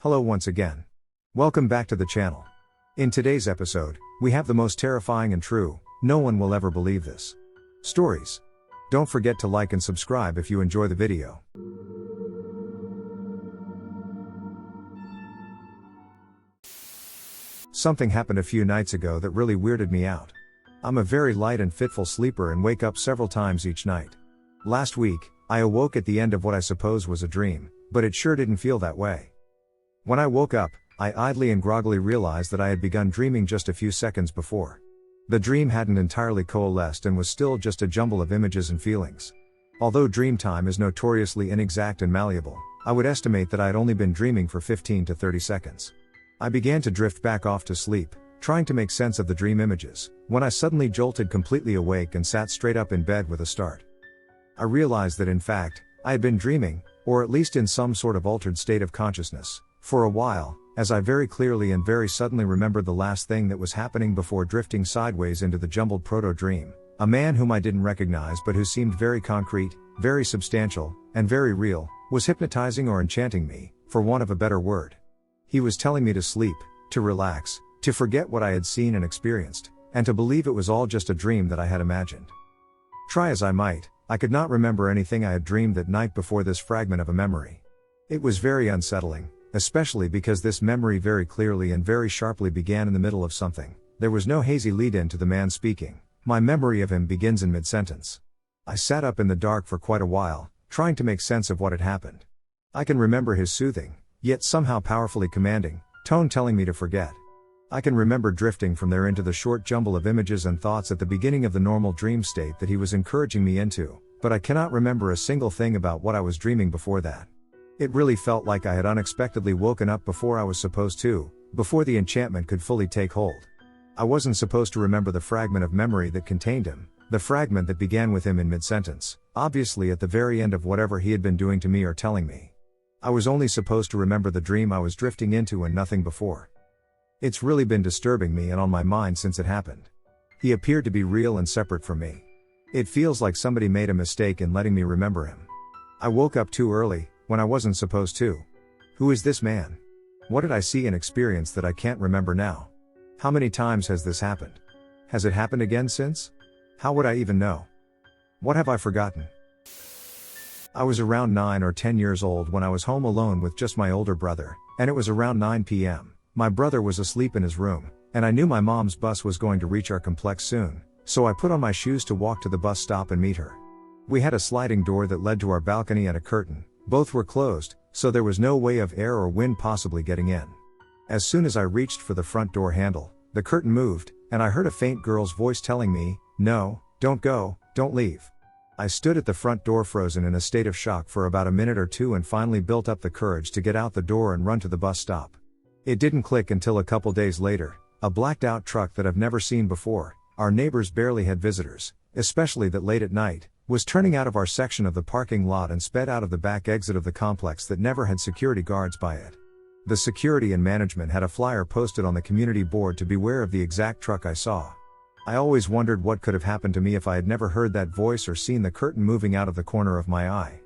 Hello once again. Welcome back to the channel. In today's episode, we have the most terrifying and true, no one will ever believe this, stories. Don't forget to like and subscribe if you enjoy the video. Something happened a few nights ago that really weirded me out. I'm a very light and fitful sleeper and wake up several times each night. Last week, I awoke at the end of what I suppose was a dream, but it sure didn't feel that way. When I woke up, I idly and groggily realized that I had begun dreaming just a few seconds before. The dream hadn't entirely coalesced and was still just a jumble of images and feelings. Although dream time is notoriously inexact and malleable, I would estimate that I had only been dreaming for 15 to 30 seconds. I began to drift back off to sleep, trying to make sense of the dream images, when I suddenly jolted completely awake and sat straight up in bed with a start. I realized that in fact, I had been dreaming, or at least in some sort of altered state of consciousness, for a while, as I very clearly and very suddenly remembered the last thing that was happening before drifting sideways into the jumbled proto-dream. A man whom I didn't recognize but who seemed very concrete, very substantial, and very real, was hypnotizing or enchanting me, for want of a better word. He was telling me to sleep, to relax, to forget what I had seen and experienced, and to believe it was all just a dream that I had imagined. Try as I might, I could not remember anything I had dreamed that night before this fragment of a memory. It was very unsettling, especially because this memory very clearly and very sharply began in the middle of something. There was no hazy lead-in to the man speaking. My memory of him begins in mid-sentence. I sat up in the dark for quite a while, trying to make sense of what had happened. I can remember his soothing, yet somehow powerfully commanding, tone telling me to forget. I can remember drifting from there into the short jumble of images and thoughts at the beginning of the normal dream state that he was encouraging me into, but I cannot remember a single thing about what I was dreaming before that. It really felt like I had unexpectedly woken up before I was supposed to, before the enchantment could fully take hold. I wasn't supposed to remember the fragment of memory that contained him, the fragment that began with him in mid-sentence, obviously at the very end of whatever he had been doing to me or telling me. I was only supposed to remember the dream I was drifting into and nothing before. It's really been disturbing me and on my mind since it happened. He appeared to be real and separate from me. It feels like somebody made a mistake in letting me remember him. I woke up too early, when I wasn't supposed to. Who is this man? What did I see and experience that I can't remember now? How many times has this happened? Has it happened again since? How would I even know? What have I forgotten? I was around 9 or 10 years old when I was home alone with just my older brother, and it was around 9 p.m. My brother was asleep in his room, and I knew my mom's bus was going to reach our complex soon, so I put on my shoes to walk to the bus stop and meet her. We had a sliding door that led to our balcony and a curtain. Both were closed, so there was no way of air or wind possibly getting in. As soon as I reached for the front door handle, the curtain moved, and I heard a faint girl's voice telling me, "No, don't go, don't leave." I stood at the front door frozen in a state of shock for about a minute or two and finally built up the courage to get out the door and run to the bus stop. It didn't click until a couple days later. A blacked out truck that I've never seen before, our neighbors barely had visitors, especially that late at night, was turning out of our section of the parking lot and sped out of the back exit of the complex that never had security guards by it. The security and management had a flyer posted on the community board to beware of the exact truck I saw. I always wondered what could have happened to me if I had never heard that voice or seen the curtain moving out of the corner of my eye.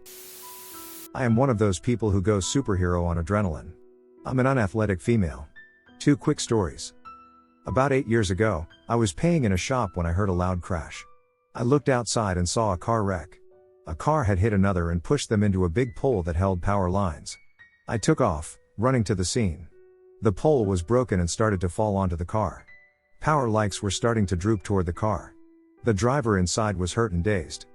I am one of those people who goes superhero on adrenaline. I'm an unathletic female. 2 quick stories. About 8 years ago, I was paying in a shop when I heard a loud crash. I looked outside and saw a car wreck. A car had hit another and pushed them into a big pole that held power lines. I took off, running to the scene. The pole was broken and started to fall onto the car. Power lights were starting to droop toward the car. The driver inside was hurt and dazed.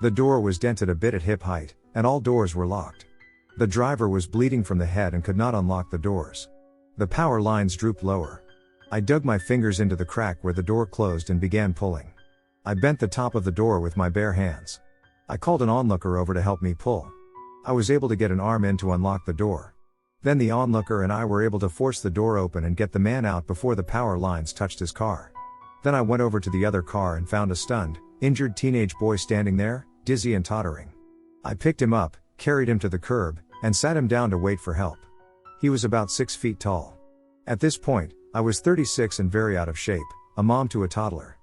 The door was dented a bit at hip height, and all doors were locked. The driver was bleeding from the head and could not unlock the doors. The power lines drooped lower. I dug my fingers into the crack where the door closed and began pulling. I bent the top of the door with my bare hands. I called an onlooker over to help me pull. I was able to get an arm in to unlock the door. Then the onlooker and I were able to force the door open and get the man out before the power lines touched his car. Then I went over to the other car and found a stunned, injured teenage boy standing there, dizzy and tottering. I picked him up, carried him to the curb, and sat him down to wait for help. He was about 6 feet tall. At this point, I was 36 and very out of shape, a mom to a toddler.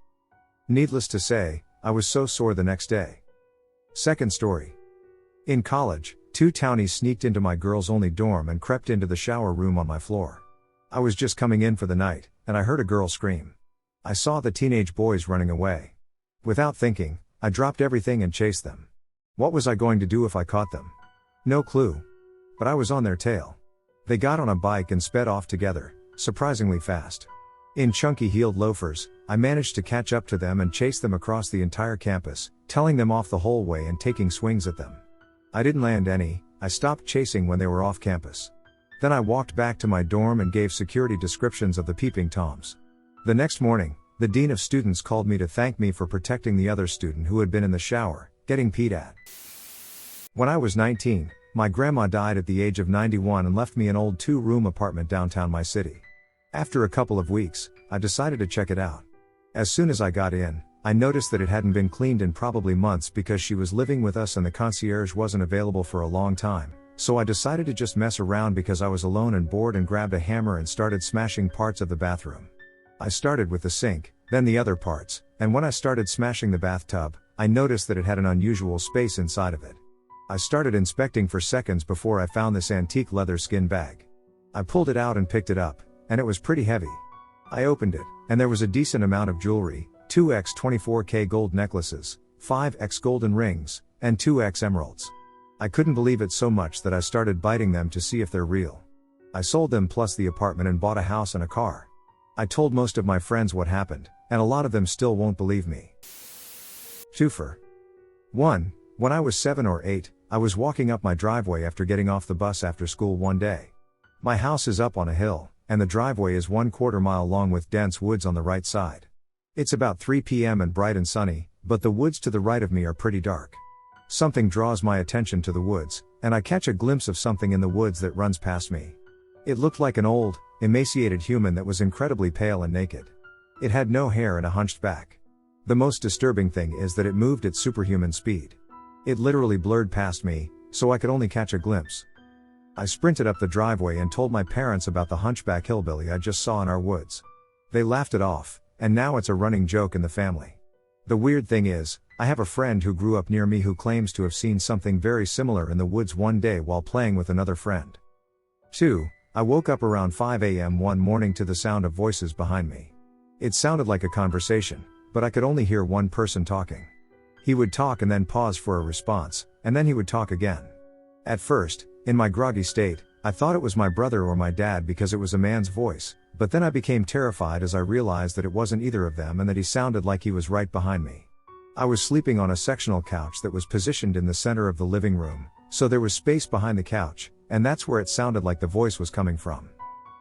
Needless to say, I was so sore the next day. Second story. In college, Two townies sneaked into my girls' only dorm and crept into the shower room on my floor. I was just coming in for the night, and I heard a girl scream. I saw the teenage boys running away. Without thinking, I dropped everything and chased them. What was I going to do if I caught them? No clue. But I was on their tail. They got on a bike and sped off together, surprisingly fast. In chunky-heeled loafers, I managed to catch up to them and chase them across the entire campus, telling them off the whole way and taking swings at them. I didn't land any. I stopped chasing when they were off campus. Then I walked back to my dorm and gave security descriptions of the peeping toms. The next morning, the dean of students called me to thank me for protecting the other student who had been in the shower, getting peed at. When I was 19, my grandma died at the age of 91 and left me an old 2-room apartment downtown my city. After a couple of weeks, I decided to check it out. As soon as I got in, I noticed that it hadn't been cleaned in probably months because she was living with us and the concierge wasn't available for a long time, so I decided to just mess around because I was alone and bored and grabbed a hammer and started smashing parts of the bathroom. I started with the sink, then the other parts, and when I started smashing the bathtub, I noticed that it had an unusual space inside of it. I started inspecting for seconds before I found this antique leather skin bag. I pulled it out and picked it up, and it was pretty heavy. I opened it, and there was a decent amount of jewelry, 2x 24K gold necklaces, 5x golden rings, and 2x emeralds. I couldn't believe it so much that I started biting them to see if they're real. I sold them plus the apartment and bought a house and a car. I told most of my friends what happened, and a lot of them still won't believe me. Twofer. 1. When I was 7 or 8, I was walking up my driveway after getting off the bus after school one day. My house is up on a hill, and the driveway is 1/4 mile long with dense woods on the right side. It's about 3 p.m. and bright and sunny, but the woods to the right of me are pretty dark. Something draws my attention to the woods, and I catch a glimpse of something in the woods that runs past me. It looked like an old, emaciated human that was incredibly pale and naked. It had no hair and a hunched back. The most disturbing thing is that it moved at superhuman speed. It literally blurred past me, so I could only catch a glimpse. I sprinted up the driveway and told my parents about the hunchback hillbilly I just saw in our woods. They laughed it off, and now it's a running joke in the family. The weird thing is, I have a friend who grew up near me who claims to have seen something very similar in the woods one day while playing with another friend. 2. I woke up around 5 a.m. one morning to the sound of voices behind me. It sounded like a conversation, but I could only hear one person talking. He would talk and then pause for a response, and then he would talk again. At first, in my groggy state, I thought it was my brother or my dad because it was a man's voice, but then I became terrified as I realized that it wasn't either of them and that he sounded like he was right behind me. I was sleeping on a sectional couch that was positioned in the center of the living room, so there was space behind the couch, and that's where it sounded like the voice was coming from.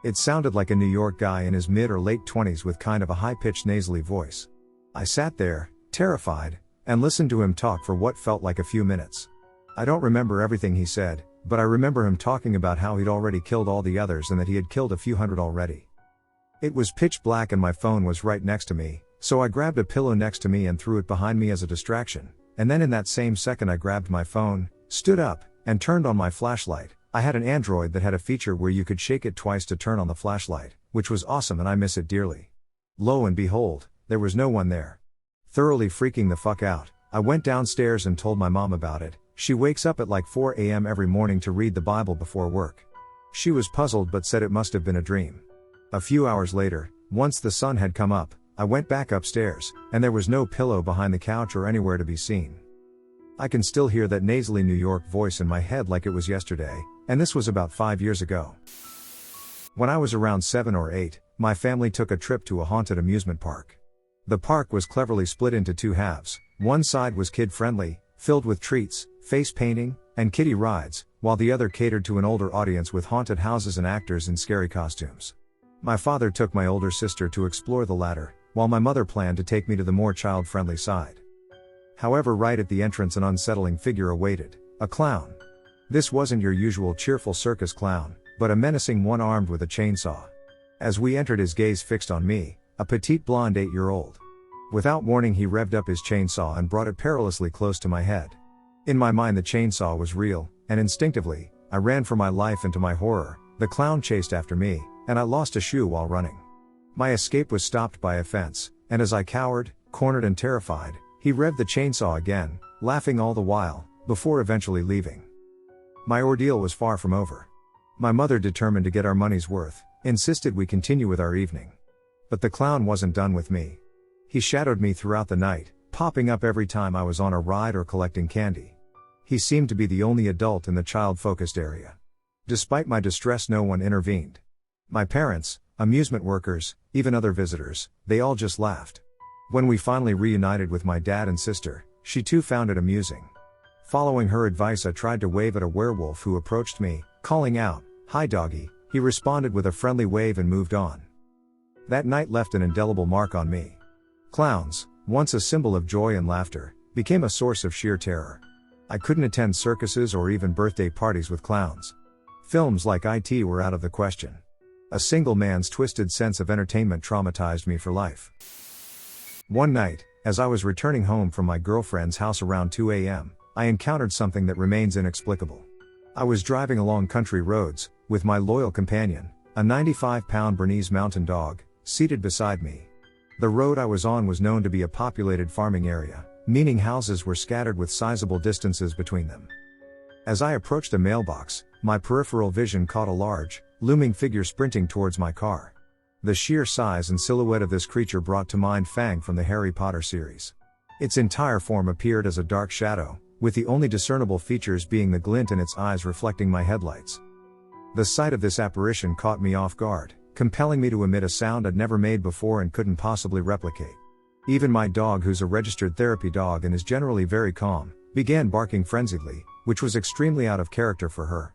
It sounded like a New York guy in his mid or late 20s with kind of a high-pitched nasally voice. I sat there, terrified, and listened to him talk for what felt like a few minutes. I don't remember everything he said, but I remember him talking about how he'd already killed all the others and that he had killed a few hundred already. It was pitch black and my phone was right next to me, so I grabbed a pillow next to me and threw it behind me as a distraction, and then in that same second I grabbed my phone, stood up, and turned on my flashlight. I had an Android that had a feature where you could shake it twice to turn on the flashlight, which was awesome and I miss it dearly. Lo and behold, there was no one there. Thoroughly freaking the fuck out, I went downstairs and told my mom about it. She wakes up at like 4 a.m. every morning to read the Bible before work. She was puzzled but said it must have been a dream. A few hours later, once the sun had come up, I went back upstairs, and there was no pillow behind the couch or anywhere to be seen. I can still hear that nasally New York voice in my head like it was yesterday, and this was about 5 years ago. When I was around 7 or 8, my family took a trip to a haunted amusement park. The park was cleverly split into 2 halves. One side was kid-friendly, filled with treats, face painting, and kiddie rides, while the other catered to an older audience with haunted houses and actors in scary costumes. My father took my older sister to explore the latter, while my mother planned to take me to the more child-friendly side. However, right at the entrance an unsettling figure awaited, a clown. This wasn't your usual cheerful circus clown, but a menacing one armed with a chainsaw. As we entered, his gaze fixed on me, a petite blonde 8-year-old. Without warning, he revved up his chainsaw and brought it perilously close to my head. In my mind the chainsaw was real, and instinctively, I ran for my life, and to my horror, the clown chased after me, and I lost a shoe while running. My escape was stopped by a fence, and as I cowered, cornered and terrified, he revved the chainsaw again, laughing all the while, before eventually leaving. My ordeal was far from over. My mother, determined to get our money's worth, insisted we continue with our evening. But the clown wasn't done with me. He shadowed me throughout the night, popping up every time I was on a ride or collecting candy. He seemed to be the only adult in the child-focused area. Despite my distress, no one intervened. My parents, amusement workers, even other visitors, they all just laughed. When we finally reunited with my dad and sister, she too found it amusing. Following her advice, I tried to wave at a werewolf who approached me, calling out, "Hi doggy." He responded with a friendly wave and moved on. That night left an indelible mark on me. Clowns, once a symbol of joy and laughter, became a source of sheer terror. I couldn't attend circuses or even birthday parties with clowns. Films like IT were out of the question. A single man's twisted sense of entertainment traumatized me for life. One night, as I was returning home from my girlfriend's house around 2 a.m., I encountered something that remains inexplicable. I was driving along country roads, with my loyal companion, a 95-pound Bernese Mountain Dog, seated beside me. The road I was on was known to be a populated farming area, meaning houses were scattered with sizable distances between them. As I approached a mailbox, my peripheral vision caught a large, looming figure sprinting towards my car. The sheer size and silhouette of this creature brought to mind Fang from the Harry Potter series. Its entire form appeared as a dark shadow, with the only discernible features being the glint in its eyes reflecting my headlights. The sight of this apparition caught me off guard, compelling me to emit a sound I'd never made before and couldn't possibly replicate. Even my dog, who's a registered therapy dog and is generally very calm, began barking frenziedly, which was extremely out of character for her.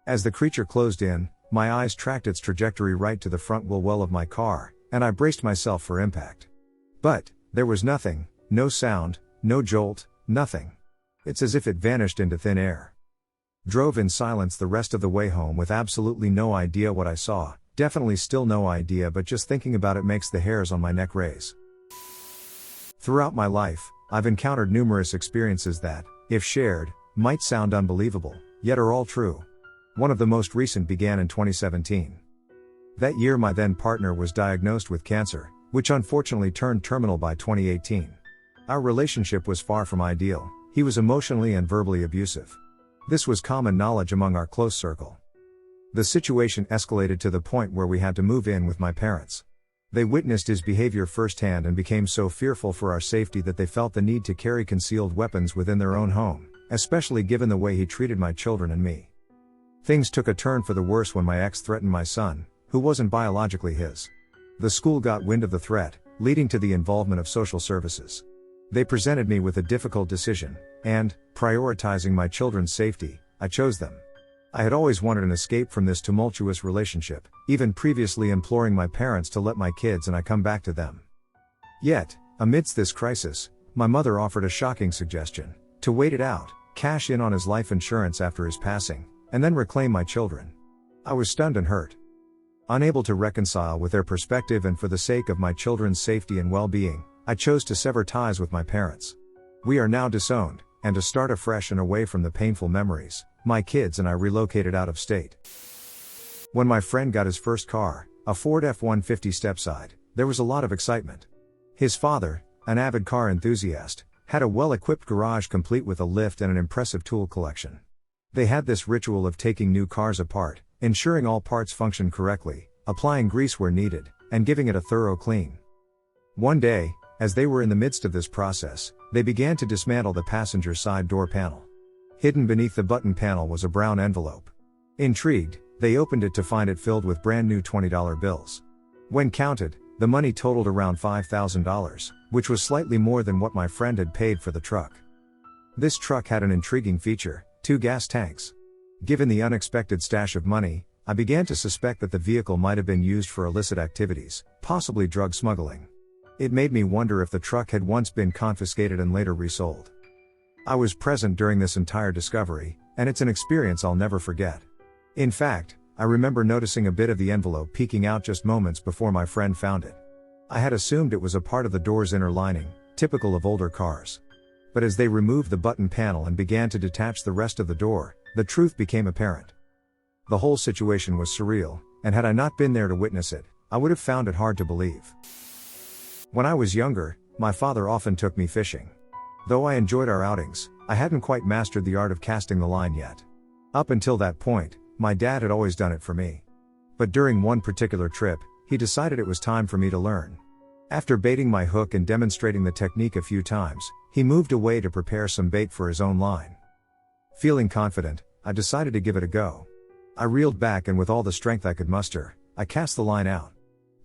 As the creature closed in, my eyes tracked its trajectory right to the front wheel well of my car, and I braced myself for impact. But there was nothing, no sound, no jolt, nothing. It's as if it vanished into thin air. Drove in silence the rest of the way home with absolutely no idea what I saw, definitely still no idea, but just thinking about it makes the hairs on my neck raise. Throughout my life, I've encountered numerous experiences that, if shared, might sound unbelievable, yet are all true. One of the most recent began in 2017. That year my then partner was diagnosed with cancer, which unfortunately turned terminal by 2018. Our relationship was far from ideal. He was emotionally and verbally abusive. This was common knowledge among our close circle. The situation escalated to the point where we had to move in with my parents. They witnessed his behavior firsthand and became so fearful for our safety that they felt the need to carry concealed weapons within their own home, especially given the way he treated my children and me. Things took a turn for the worse when my ex threatened my son, who wasn't biologically his. The school got wind of the threat, leading to the involvement of social services. They presented me with a difficult decision, and, prioritizing my children's safety, I chose them. I had always wanted an escape from this tumultuous relationship, even previously imploring my parents to let my kids and I come back to them. Yet, amidst this crisis, my mother offered a shocking suggestion: to wait it out, cash in on his life insurance after his passing, and then reclaim my children. I was stunned and hurt. Unable to reconcile with their perspective and for the sake of my children's safety and well-being, I chose to sever ties with my parents. We are now disowned, and to start afresh and away from the painful memories, my kids and I relocated out of state. When my friend got his first car, a Ford F-150 Stepside, there was a lot of excitement. His father, an avid car enthusiast, had a well-equipped garage complete with a lift and an impressive tool collection. They had this ritual of taking new cars apart, ensuring all parts functioned correctly, applying grease where needed, and giving it a thorough clean. One day, as they were in the midst of this process, they began to dismantle the passenger side door panel. Hidden beneath the button panel was a brown envelope. Intrigued, they opened it to find it filled with brand new $20 bills. When counted, the money totaled around $5,000, which was slightly more than what my friend had paid for the truck. This truck had an intriguing feature: 2 gas tanks. Given the unexpected stash of money, I began to suspect that the vehicle might have been used for illicit activities, possibly drug smuggling. It made me wonder if the truck had once been confiscated and later resold. I was present during this entire discovery, and it's an experience I'll never forget. In fact, I remember noticing a bit of the envelope peeking out just moments before my friend found it. I had assumed it was a part of the door's inner lining, typical of older cars. But as they removed the button panel and began to detach the rest of the door, the truth became apparent. The whole situation was surreal, and had I not been there to witness it, I would have found it hard to believe. When I was younger, my father often took me fishing. Though I enjoyed our outings, I hadn't quite mastered the art of casting the line yet. Up until that point, my dad had always done it for me. But during one particular trip, he decided it was time for me to learn. After baiting my hook and demonstrating the technique a few times, he moved away to prepare some bait for his own line. Feeling confident, I decided to give it a go. I reeled back and with all the strength I could muster, I cast the line out.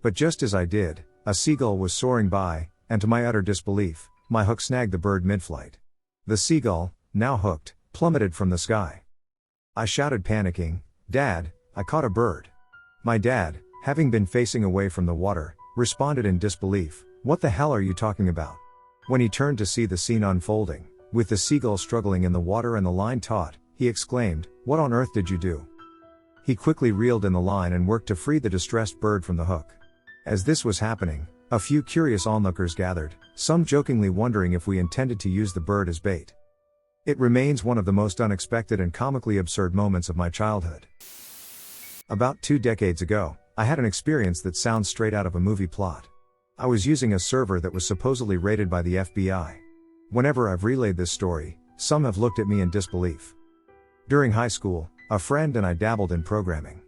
But just as I did, a seagull was soaring by, and to my utter disbelief, my hook snagged the bird mid-flight. The seagull, now hooked, plummeted from the sky. I shouted panicking, "Dad, I caught a bird." My dad, having been facing away from the water, responded in disbelief, "What the hell are you talking about?" When he turned to see the scene unfolding, with the seagull struggling in the water and the line taut, he exclaimed, "What on earth did you do?" He quickly reeled in the line and worked to free the distressed bird from the hook. As this was happening, a few curious onlookers gathered, some jokingly wondering if we intended to use the bird as bait. It remains one of the most unexpected and comically absurd moments of my childhood. About 2 decades ago, I had an experience that sounds straight out of a movie plot. I was using a server that was supposedly raided by the FBI. Whenever I've relayed this story, some have looked at me in disbelief. During high school, a friend and I dabbled in programming.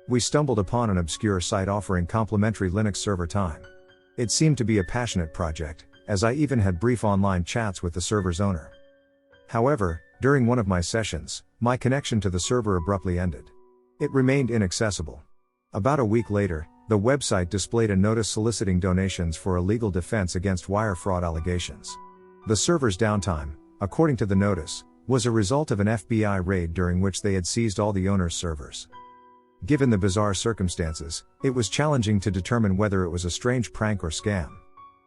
We stumbled upon an obscure site offering complimentary Linux server time. It seemed to be a passionate project, as I even had brief online chats with the server's owner. However, during one of my sessions, my connection to the server abruptly ended. It remained inaccessible. About a week later, the website displayed a notice soliciting donations for a legal defense against wire fraud allegations. The server's downtime, according to the notice, was a result of an FBI raid during which they had seized all the owner's servers. Given the bizarre circumstances, it was challenging to determine whether it was a strange prank or scam.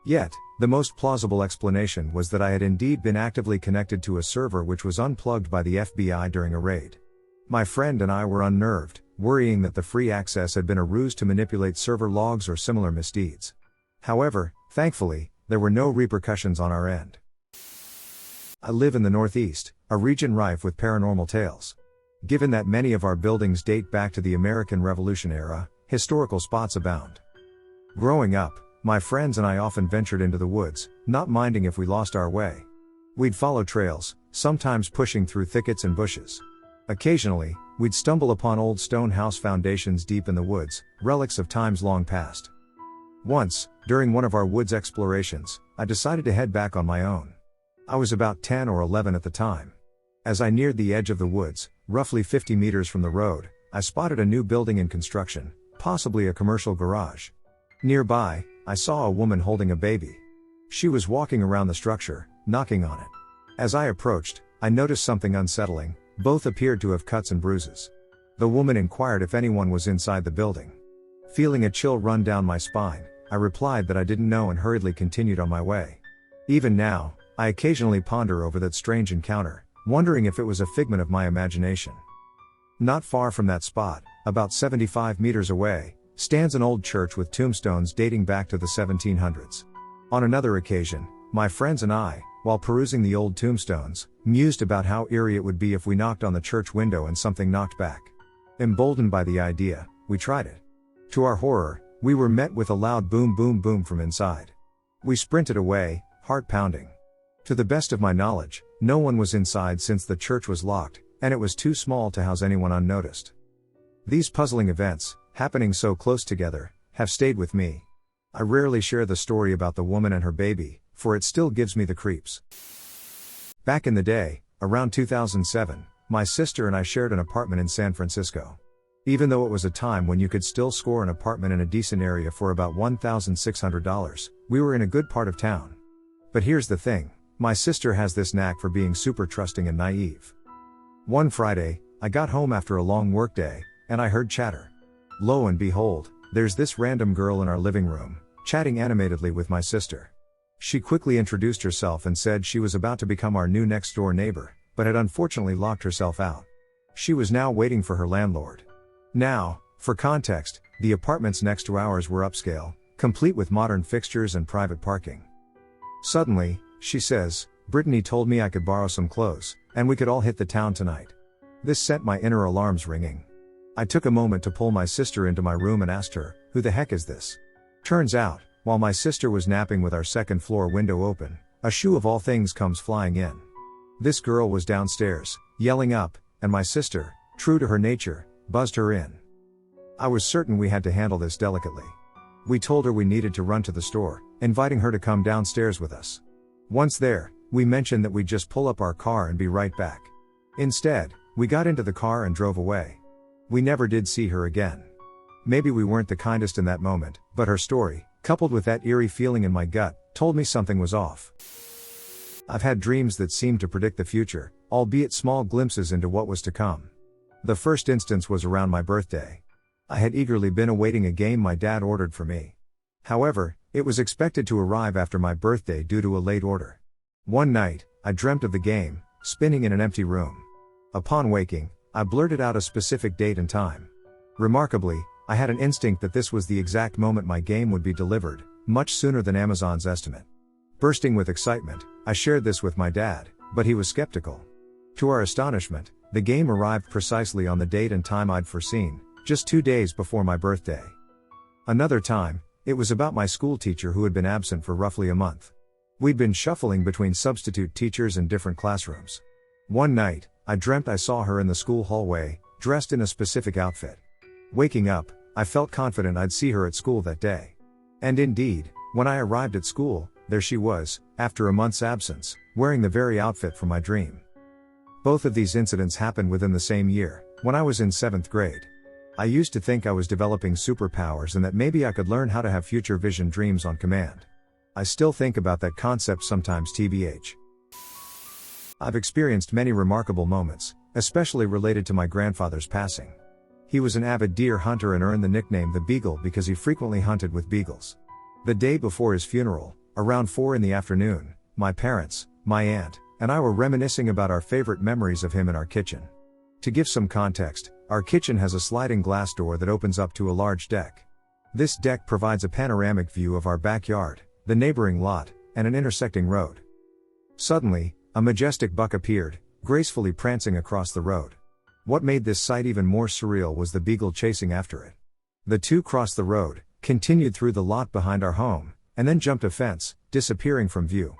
Yet, the most plausible explanation was that I had indeed been actively connected to a server which was unplugged by the FBI during a raid. My friend and I were unnerved, worrying that the free access had been a ruse to manipulate server logs or similar misdeeds. However, thankfully, there were no repercussions on our end. I live in the Northeast, a region rife with paranormal tales. Given that many of our buildings date back to the American Revolution era, historical spots abound. Growing up, my friends and I often ventured into the woods, not minding if we lost our way. We'd follow trails, sometimes pushing through thickets and bushes. Occasionally, we'd stumble upon old stone house foundations deep in the woods, relics of times long past. Once, during one of our woods explorations, I decided to head back on my own. I was about 10 or 11 at the time. As I neared the edge of the woods, roughly 50 meters from the road, I spotted a new building in construction, possibly a commercial garage. Nearby, I saw a woman holding a baby. She was walking around the structure, knocking on it. As I approached, I noticed something unsettling. Both appeared to have cuts and bruises. The woman inquired if anyone was inside the building. Feeling a chill run down my spine, I replied that I didn't know and hurriedly continued on my way. Even now, I occasionally ponder over that strange encounter, wondering if it was a figment of my imagination. Not far from that spot, about 75 meters away, stands an old church with tombstones dating back to the 1700s. On another occasion, my friends and I, while perusing the old tombstones, mused about how eerie it would be if we knocked on the church window and something knocked back. Emboldened by the idea, we tried it. To our horror, we were met with a loud boom boom boom from inside. We sprinted away, heart pounding. To the best of my knowledge, no one was inside since the church was locked, and it was too small to house anyone unnoticed. These puzzling events, happening so close together, have stayed with me. I rarely share the story about the woman and her baby, for it still gives me the creeps. Back in the day, around 2007, my sister and I shared an apartment in San Francisco. Even though it was a time when you could still score an apartment in a decent area for about $1,600, we were in a good part of town. But here's the thing, my sister has this knack for being super trusting and naive. One Friday, I got home after a long workday, and I heard chatter. Lo and behold, there's this random girl in our living room, chatting animatedly with my sister. She quickly introduced herself and said she was about to become our new next-door neighbor, but had unfortunately locked herself out. She was now waiting for her landlord. Now, for context, the apartments next to ours were upscale, complete with modern fixtures and private parking. Suddenly, she says, "Brittany told me I could borrow some clothes, and we could all hit the town tonight." This sent my inner alarms ringing. I took a moment to pull my sister into my room and asked her, "Who the heck is this?" Turns out, while my sister was napping with our second floor window open, a shoe of all things comes flying in. This girl was downstairs, yelling up, and my sister, true to her nature, buzzed her in. I was certain we had to handle this delicately. We told her we needed to run to the store, inviting her to come downstairs with us. Once there, we mentioned that we'd just pull up our car and be right back. Instead, we got into the car and drove away. We never did see her again. Maybe we weren't the kindest in that moment, but her story, coupled with that eerie feeling in my gut, told me something was off. I've had dreams that seemed to predict the future, albeit small glimpses into what was to come. The first instance was around my birthday. I had eagerly been awaiting a game my dad ordered for me. However, it was expected to arrive after my birthday due to a late order. One night, I dreamt of the game, spinning in an empty room. Upon waking, I blurted out a specific date and time. Remarkably, I had an instinct that this was the exact moment my game would be delivered, much sooner than Amazon's estimate. Bursting with excitement, I shared this with my dad, but he was skeptical. To our astonishment, the game arrived precisely on the date and time I'd foreseen, just 2 days before my birthday. Another time, it was about my school teacher who had been absent for roughly a month. We'd been shuffling between substitute teachers and different classrooms. One night, I dreamt I saw her in the school hallway, dressed in a specific outfit. Waking up, I felt confident I'd see her at school that day. And indeed, when I arrived at school, there she was, after a month's absence, wearing the very outfit from my dream. Both of these incidents happened within the same year, when I was in 7th grade. I used to think I was developing superpowers and that maybe I could learn how to have future vision dreams on command. I still think about that concept sometimes tbh. I've experienced many remarkable moments, especially related to my grandfather's passing. He was an avid deer hunter and earned the nickname the Beagle because he frequently hunted with beagles. The day before his funeral, around 4 p.m, my parents, my aunt, and I were reminiscing about our favorite memories of him in our kitchen. To give some context, our kitchen has a sliding glass door that opens up to a large deck. This deck provides a panoramic view of our backyard, the neighboring lot, and an intersecting road. Suddenly, a majestic buck appeared, gracefully prancing across the road. What made this sight even more surreal was the beagle chasing after it. The two crossed the road, continued through the lot behind our home, and then jumped a fence, disappearing from view.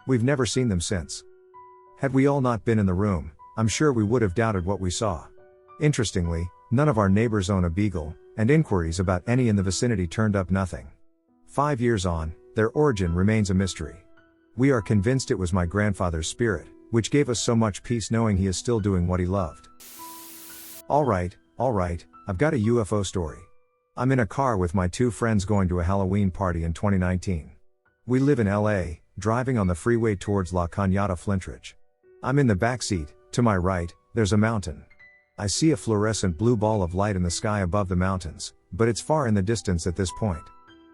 We've never seen them since. Had we all not been in the room, I'm sure we would have doubted what we saw. Interestingly, none of our neighbors own a beagle, and inquiries about any in the vicinity turned up nothing. 5 years on, their origin remains a mystery. We are convinced it was my grandfather's spirit, which gave us so much peace knowing he is still doing what he loved. Alright, I've got a UFO story. I'm in a car with my 2 friends going to a Halloween party in 2019. We live in LA, driving on the freeway towards La Cañada Flintridge. I'm in the back seat. To my right, there's a mountain. I see a fluorescent blue ball of light in the sky above the mountains, but it's far in the distance at this point.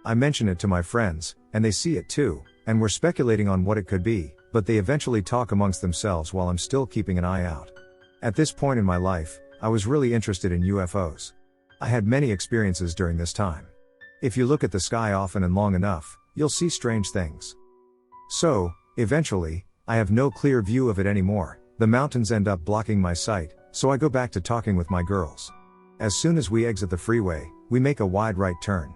I mention it to my friends, and they see it too, and we're speculating on what it could be, but they eventually talk amongst themselves while I'm still keeping an eye out. At this point in my life, I was really interested in UFOs. I had many experiences during this time. If you look at the sky often and long enough, you'll see strange things. So, eventually, I have no clear view of it anymore. The mountains end up blocking my sight, so I go back to talking with my girls. As soon as we exit the freeway, we make a wide right turn.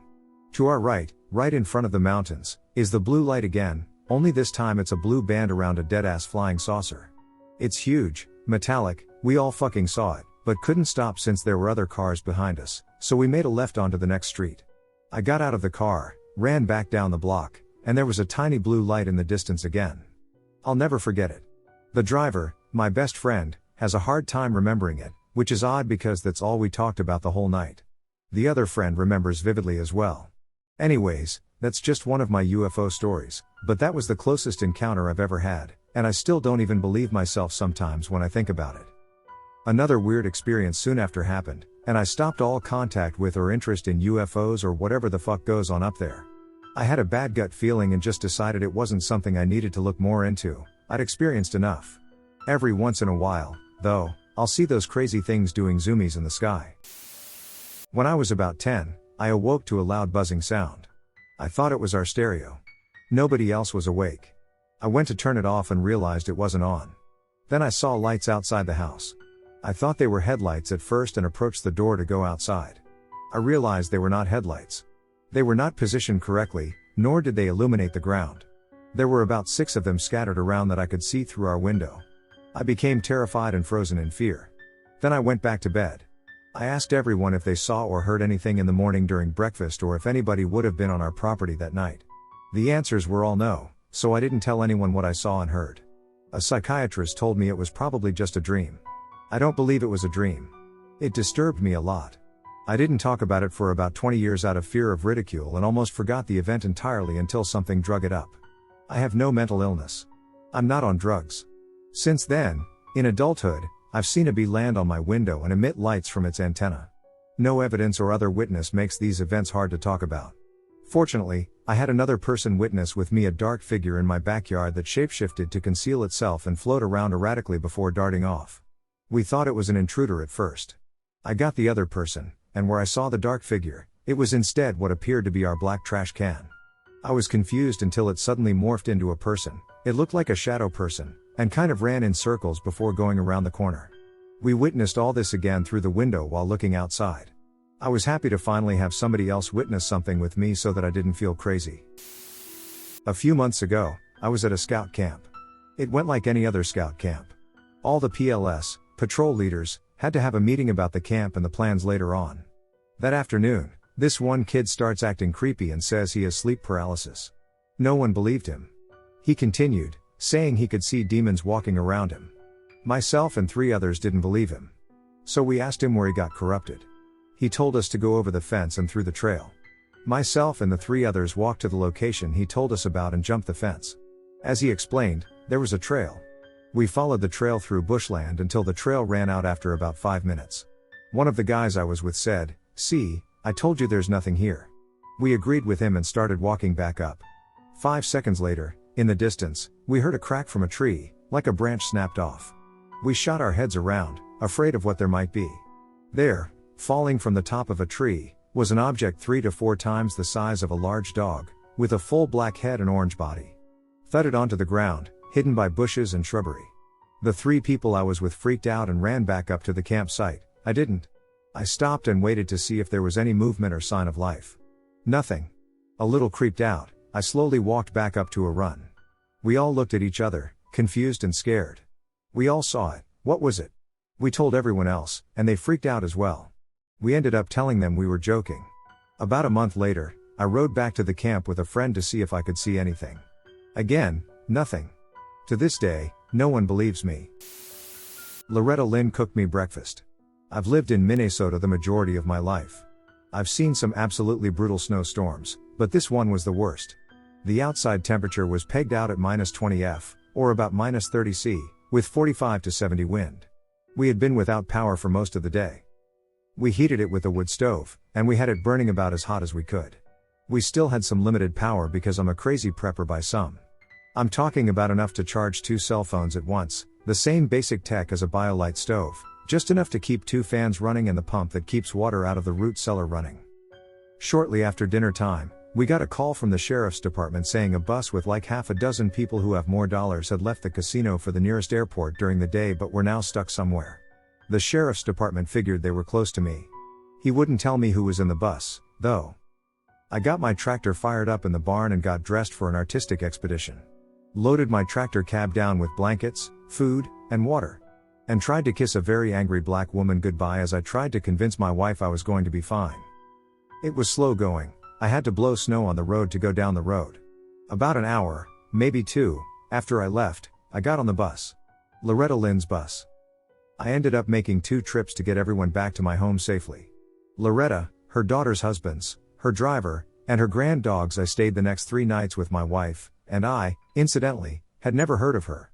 To our right in front of the mountains, is the blue light again, only this time it's a blue band around a dead-ass flying saucer. It's huge, metallic, we all fucking saw it, but couldn't stop since there were other cars behind us, so we made a left onto the next street. I got out of the car, ran back down the block, and there was a tiny blue light in the distance again. I'll never forget it. The driver, my best friend, has a hard time remembering it, which is odd because that's all we talked about the whole night. The other friend remembers vividly as well. Anyways, that's just one of my UFO stories, but that was the closest encounter I've ever had, and I still don't even believe myself sometimes when I think about it. Another weird experience soon after happened, and I stopped all contact with or interest in UFOs or whatever the fuck goes on up there. I had a bad gut feeling and just decided it wasn't something I needed to look more into. I'd experienced enough. Every once in a while, though, I'll see those crazy things doing zoomies in the sky. When I was about 10, I awoke to a loud buzzing sound. I thought it was our stereo. Nobody else was awake. I went to turn it off and realized it wasn't on. Then I saw lights outside the house. I thought they were headlights at first and approached the door to go outside. I realized they were not headlights. They were not positioned correctly, nor did they illuminate the ground. There were about 6 of them scattered around that I could see through our window. I became terrified and frozen in fear. Then I went back to bed. I asked everyone if they saw or heard anything in the morning during breakfast or if anybody would have been on our property that night. The answers were all no, so I didn't tell anyone what I saw and heard. A psychiatrist told me it was probably just a dream. I don't believe it was a dream. It disturbed me a lot. I didn't talk about it for about 20 years out of fear of ridicule and almost forgot the event entirely until something drug it up. I have no mental illness. I'm not on drugs. Since then, in adulthood, I've seen a bee land on my window and emit lights from its antenna. No evidence or other witness makes these events hard to talk about. Fortunately, I had another person witness with me a dark figure in my backyard that shapeshifted to conceal itself and float around erratically before darting off. We thought it was an intruder at first. I got the other person, and where I saw the dark figure, it was instead what appeared to be our black trash can. I was confused until it suddenly morphed into a person. It looked like a shadow person, and kind of ran in circles before going around the corner. We witnessed all this again through the window while looking outside. I was happy to finally have somebody else witness something with me so that I didn't feel crazy. A few months ago, I was at a scout camp. It went like any other scout camp. All the PLS, patrol leaders, had to have a meeting about the camp and the plans later on. That afternoon, this one kid starts acting creepy and says he has sleep paralysis. No one believed him. He continued, saying he could see demons walking around him. Myself and 3 others didn't believe him. So we asked him where he got corrupted. He told us to go over the fence and through the trail. Myself and the 3 others walked to the location he told us about and jumped the fence. As he explained, there was a trail. We followed the trail through bushland until the trail ran out after about 5 minutes. One of the guys I was with said, "See, I told you there's nothing here." We agreed with him and started walking back up. 5 seconds later, in the distance, we heard a crack from a tree, like a branch snapped off. We shot our heads around, afraid of what there might be. There, falling from the top of a tree, was an object 3 to 4 times the size of a large dog, with a full black head and orange body. Thudded onto the ground, hidden by bushes and shrubbery. The 3 people I was with freaked out and ran back up to the campsite. I didn't. I stopped and waited to see if there was any movement or sign of life. Nothing. A little creeped out, I slowly walked back up to a run. We all looked at each other, confused and scared. We all saw it. What was it? We told everyone else, and they freaked out as well. We ended up telling them we were joking. About a month later, I rode back to the camp with a friend to see if I could see anything. Again, nothing. To this day, no one believes me. Loretta Lynn cooked me breakfast. I've lived in Minnesota the majority of my life. I've seen some absolutely brutal snowstorms, but this one was the worst. The outside temperature was pegged out at -20 F, or about -30 C, with 45 to 70 wind. We had been without power for most of the day. We heated it with a wood stove, and we had it burning about as hot as we could. We still had some limited power because I'm a crazy prepper by some. I'm talking about enough to charge 2 cell phones at once, the same basic tech as a BioLite stove, just enough to keep 2 fans running and the pump that keeps water out of the root cellar running. Shortly after dinner time, we got a call from the sheriff's department saying a bus with like half a dozen people who have more dollars had left the casino for the nearest airport during the day but were now stuck somewhere. The sheriff's department figured they were close to me. He wouldn't tell me who was in the bus, though. I got my tractor fired up in the barn and got dressed for an artistic expedition. Loaded my tractor cab down with blankets, food, and water. And tried to kiss a very angry black woman goodbye as I tried to convince my wife I was going to be fine. It was slow going. I had to blow snow on the road to go down the road. About an hour, maybe 2, after I left, I got on the bus. Loretta Lynn's bus. I ended up making 2 trips to get everyone back to my home safely. Loretta, her daughter's husbands, her driver, and her grand dogs. I stayed the next 3 nights with my wife, and I, incidentally, had never heard of her.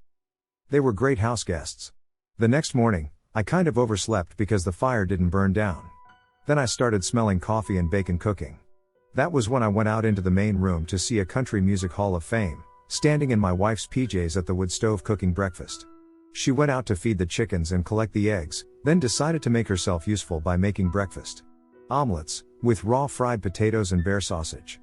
They were great house guests. The next morning, I kind of overslept because the fire didn't burn down. Then I started smelling coffee and bacon cooking. That was when I went out into the main room to see a country music hall of fame, standing in my wife's PJs at the wood stove cooking breakfast. She went out to feed the chickens and collect the eggs, then decided to make herself useful by making breakfast. Omelets, with raw fried potatoes and bear sausage.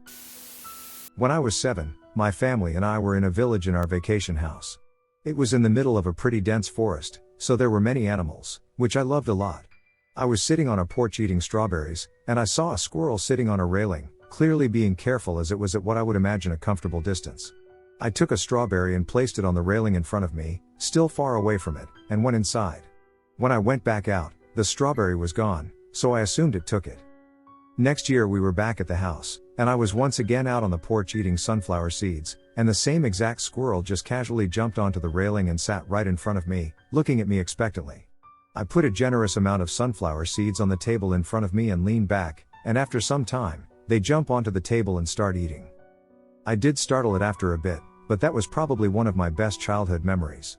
When I was 7, my family and I were in a village in our vacation house. It was in the middle of a pretty dense forest, so there were many animals, which I loved a lot. I was sitting on a porch eating strawberries, and I saw a squirrel sitting on a railing, clearly being careful as it was at what I would imagine a comfortable distance. I took a strawberry and placed it on the railing in front of me, still far away from it, and went inside. When I went back out, the strawberry was gone, so I assumed it took it. Next year we were back at the house, and I was once again out on the porch eating sunflower seeds, and the same exact squirrel just casually jumped onto the railing and sat right in front of me, looking at me expectantly. I put a generous amount of sunflower seeds on the table in front of me and lean back, and after some time, they jump onto the table and start eating. I did startle it after a bit, but that was probably one of my best childhood memories.